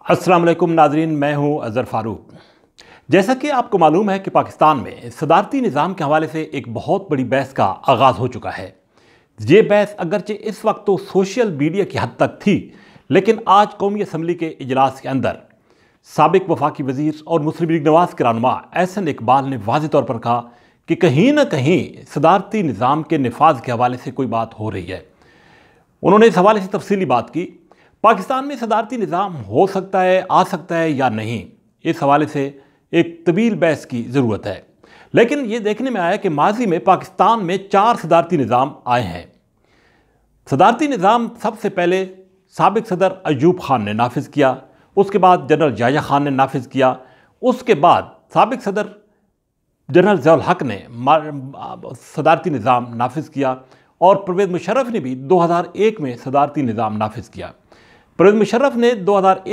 अस्सलाम वालेकुम नाजरीन, मैं हूं अज़हर फ़ारूक। जैसा कि आपको मालूम है कि पाकिस्तान में सदारती निज़ाम के हवाले से एक बहुत बड़ी बहस का आगाज़ हो चुका है। ये बहस अगरचे इस वक्त तो सोशल मीडिया की हद तक थी, लेकिन आज कौमी असम्बली के इजलास के अंदर साबिक वफाकी वज़ीर और मुस्लिम लीग नवाज़ के रहनुमा एहसन इकबाल ने वाज़ेह तौर पर कहा कि कहीं ना कहीं सदारती निज़ाम के नफाज के हवाले से कोई बात हो रही है। उन्होंने इस हवाले से तफसीली बात की। पाकिस्तान में सदारती निज़ाम हो सकता है, आ सकता है या नहीं, इस हवाले से एक तवील बहस की ज़रूरत है। लेकिन ये देखने में आया कि माजी में पाकिस्तान में 4 सदारती निज़ाम आए हैं। सदारती निज़ाम सबसे पहले साबिक सदर अयूब खान ने नाफिज किया, उसके बाद जनरल याह्या खान ने नाफिज किया, उसके बाद साबिक सदर जनरल ज़ियाउल हक ने सदारती निज़ाम नाफिज किया और परवेज़ मुशर्रफ ने भी 2001 में सदारती निज़ाम नाफिज किया। परवेज़ मुशर्रफ ने 2001